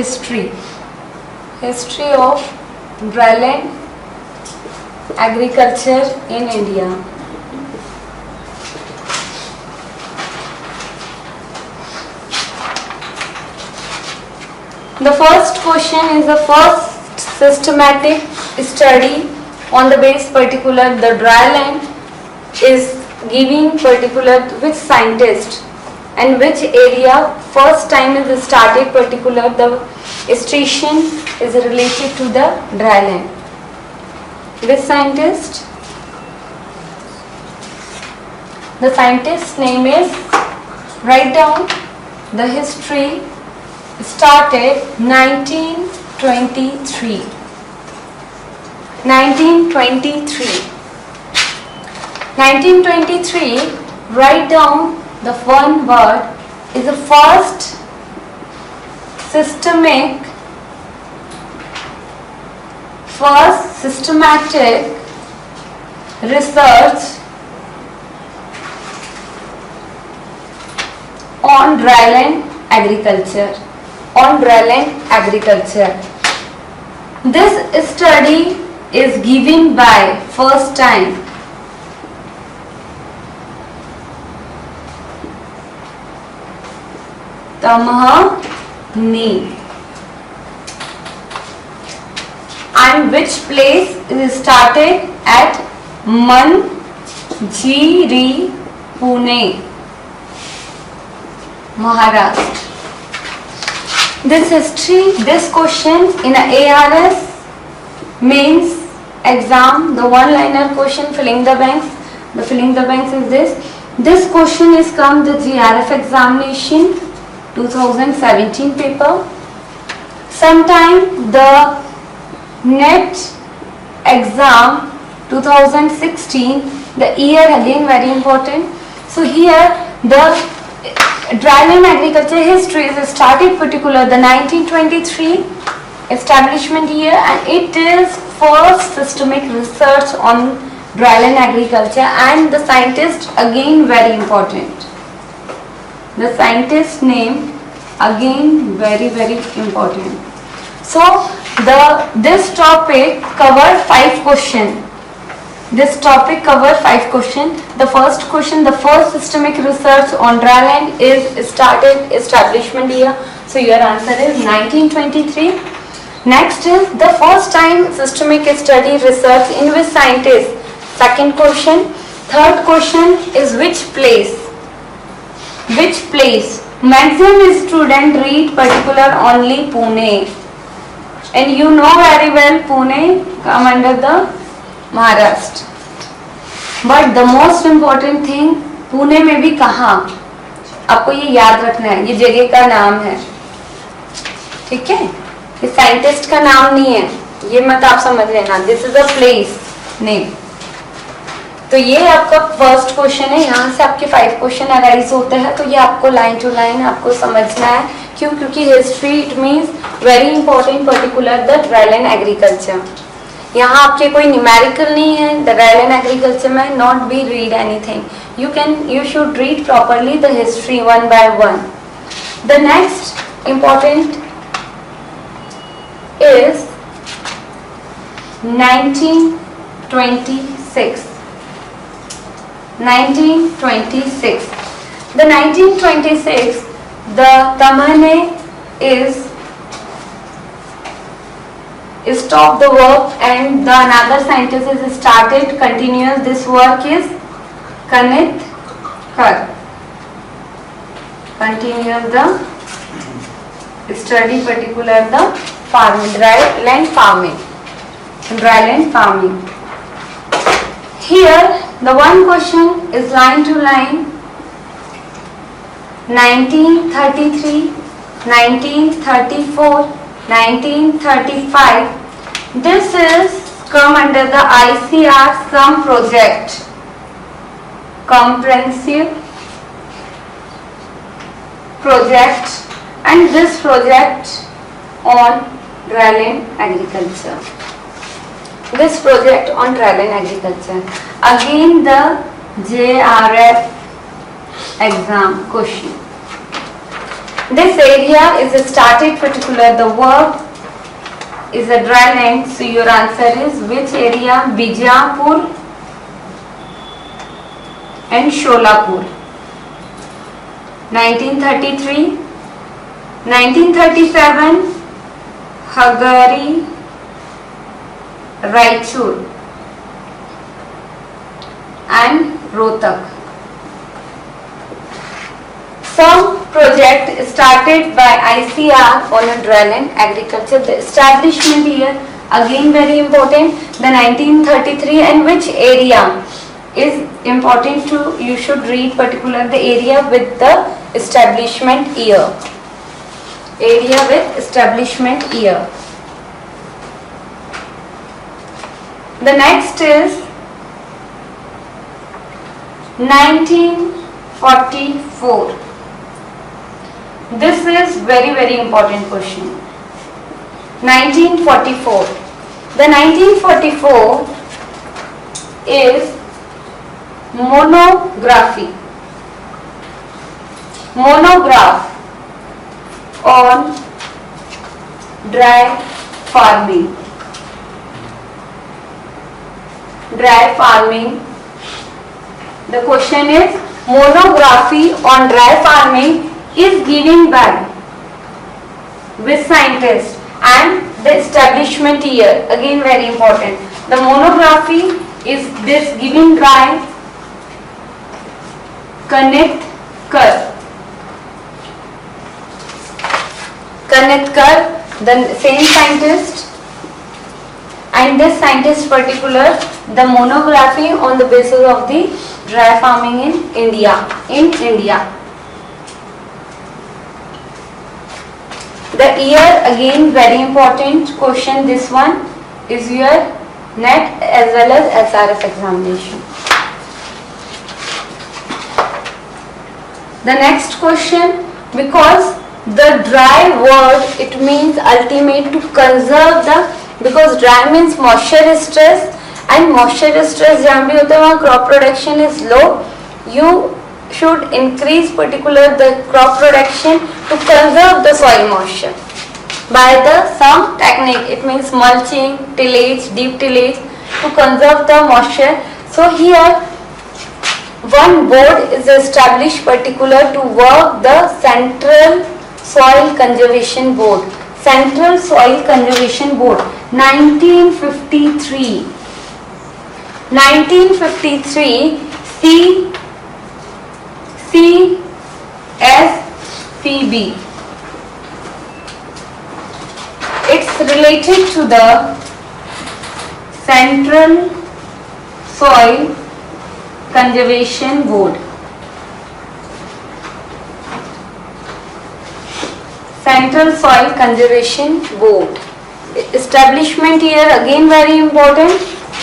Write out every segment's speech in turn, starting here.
history of dryland agriculture in India. The first question is the first systematic study on the base particular the dryland is giving particular which scientist and which area first time is started particular the station is related to the dryland. Which scientist? The scientist's name is, write down the history started 1923. 1923, write down the one word is the first systematic research on dryland agriculture. This study is given by first time Tamahani, and which place is started at Manjri, Pune, Maharashtra. This question in a ARS mains exam, the one-liner question filling the blanks. The filling the blanks is this. This question is come the GRF examination 2017 paper. Sometime the NET exam 2016. The year again very important. So here the dryland agriculture history is started particular the 1923 establishment year, and it is first systemic research on dryland agriculture, and the scientist again very important. The scientist name again very important. So this topic cover 5 question. This topic cover 5 question. The first question, the first systemic research on dryland is started establishment year. So your answer is 1923. Next is the first time systemic study research in which scientist. Second question. Third question is which place? Which place? Maximum student read particular only Pune. And you know very well Pune come under the Maharashtra. But the most important thing, Pune में भी कहाँ, आपको ये याद रखना है, ये जगह का नाम है, ठीक है, ये साइंटिस्ट का नाम नहीं है, ये मत आप समझ लेना, this is a place name. तो ये आपका फर्स्ट क्वेश्चन है, यहाँ से आपके 5 क्वेश्चन अराइज होते हैं, तो ये आपको लाइन टू लाइन आपको समझना है. क्यों? क्योंकि history it means very important particular the dryland agriculture. यहाँ आपके कोई न्यूमेरिकल नहीं है द ड्राईलैंड एग्रीकल्चर में. Not be read anything, you should read properly the history one by one. The next important is 1926. The 1926 the Tamahane is stopped the work and the another scientist is started continuous this work is Kanitkar. Continuous the study particular the farming, dryland farming. Here the one question is line to line. 1933, 1934, 1935. This is come under the ICR some project, comprehensive project, and this project on dryland agriculture. This project on dryland agriculture. Again the JRF exam question. This area is started particular, the work is a dry land. So your answer is which area? Bijapur and Sholapur. 1933, 1937, Hagari, Raichur and Rohtak. Some project started by ICR on a dry land agriculture. The establishment year again very important, the 1933, and which area is important to, you should read particular the area with the establishment year. Area with establishment year. The next is 1944. This is very important question. 1944. The 1944 is monography. Monograph on dry farming. Dry farming. The question is monography on dry farming is given by which scientist and the establishment year, again very important. The monography is this given by Kanetkar. Kanetkar, the same scientist, and this scientist particular the monography on the basis of the dry farming in India. The year again very important question. This one is your NET as well as SRF examination. The next question, because the dry word it means ultimate to conserve the, because dry means moisture stress, and moisture stress जहाँ भी होता है वहाँ crop production is low. You should increase particular the crop production to conserve the soil moisture by the some technique. It means mulching, tillage, deep tillage to conserve the moisture. So here one board is established particular to work the Central Soil Conservation Board. Central Soil Conservation Board 1953. 1953 CSCB. It's related to the Central Soil Conservation Board. Central Soil Conservation Board. Establishment year again very important.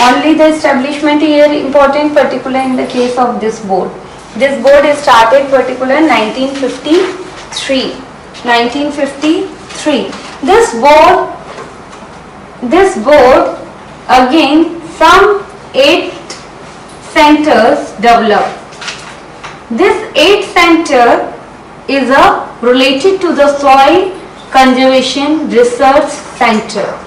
Only the establishment year important particular in the case of this board. This board is started particular 1953. 1953. This board again some 8 centers developed. This 8 center is related to the Soil Conservation Research Center.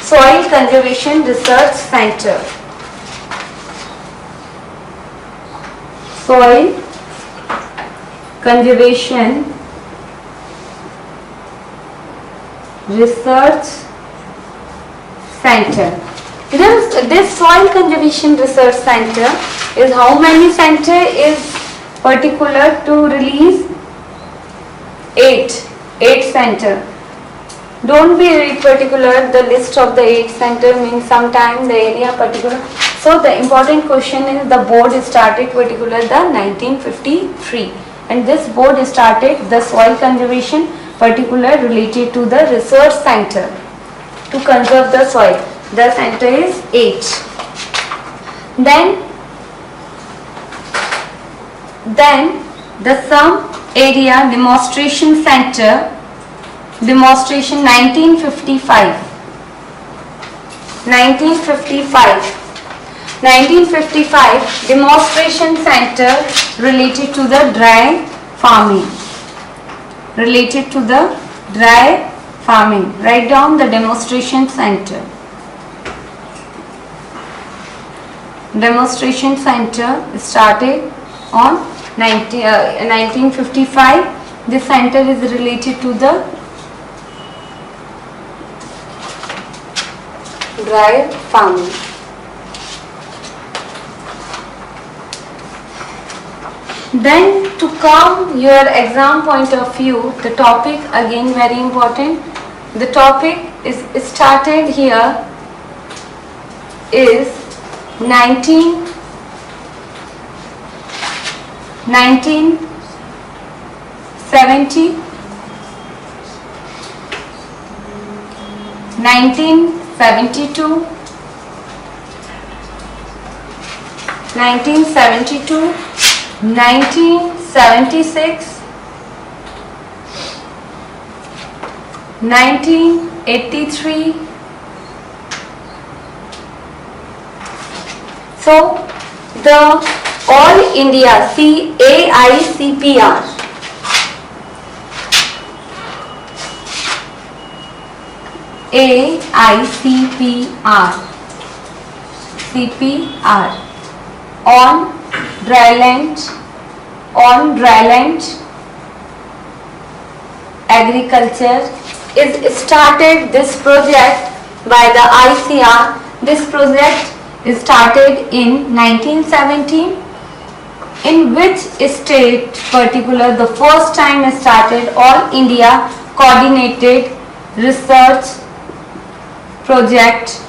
Soil Conservation Research Center. Soil Conservation Research Center. This Soil Conservation Research Center is how many center is particular to release? 8 center. Don't be very particular the list of the 8 center means sometime the area particular. So the important question is the board started particular the 1953, and this board started the soil conservation particular related to the research center to conserve the soil. The center is 8. Then the some area demonstration center, demonstration 1955 demonstration center related to the dry farming. related to the dry farming. Write down the demonstration center. Demonstration center started on 1955. This center is related to the dry farming. Then, to come your exam point of view, the topic again very important. The topic is started here is 1970, 1972, 1976, 1983. So the All India CAICPR CPR on dryland agriculture is started. This project by the ICR. This project is started in 1917. In which state particular the first time started All India coordinated research project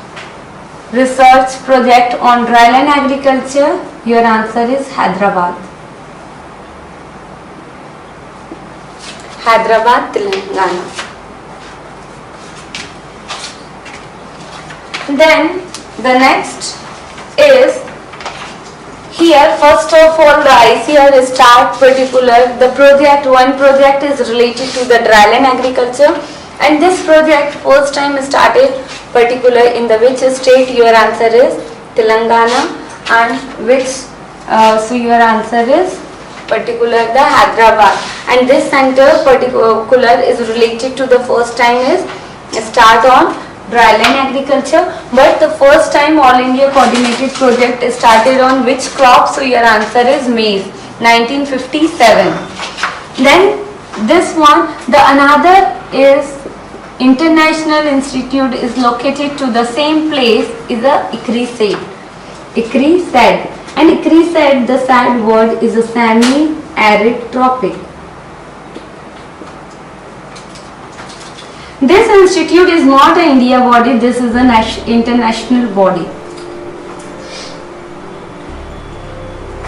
on dryland agriculture? Your answer is Hyderabad. Hyderabad, Telangana. Then the next is here. First of all, the ICR start particular the project. One project is related to the dryland agriculture, and this project first time started particular in the which state? Your answer is Telangana. And which so your answer is particular the Hyderabad. And this center particular is related to the first time is start on dryland agriculture. But the first time All India coordinated project started on which crop? So your answer is maize, 1957. Then this one, the another is International Institute is located to the same place is a ICRISAT. ICRISAT. And ICRISAT, the sad word is a semi-arid tropic. This institute is not an India body, this is an international body.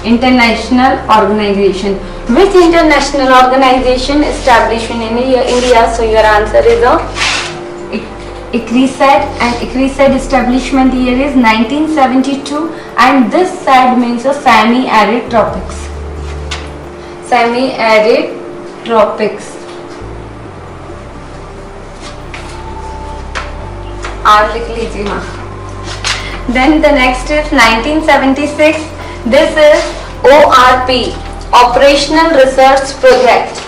International organization. Which international organization established in India? So your answer is a ICRISAT, and ICRISAT establishment year is 1972, and this SAT means a semi-arid tropics. Semi-arid tropics. R लिख लीजिए हाँ. Then the next is 1976. This is ORP, Operational Research Project.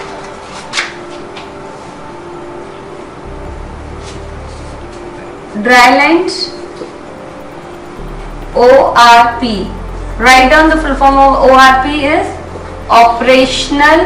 Dryland ORP. Write down the full form of ORP is Operational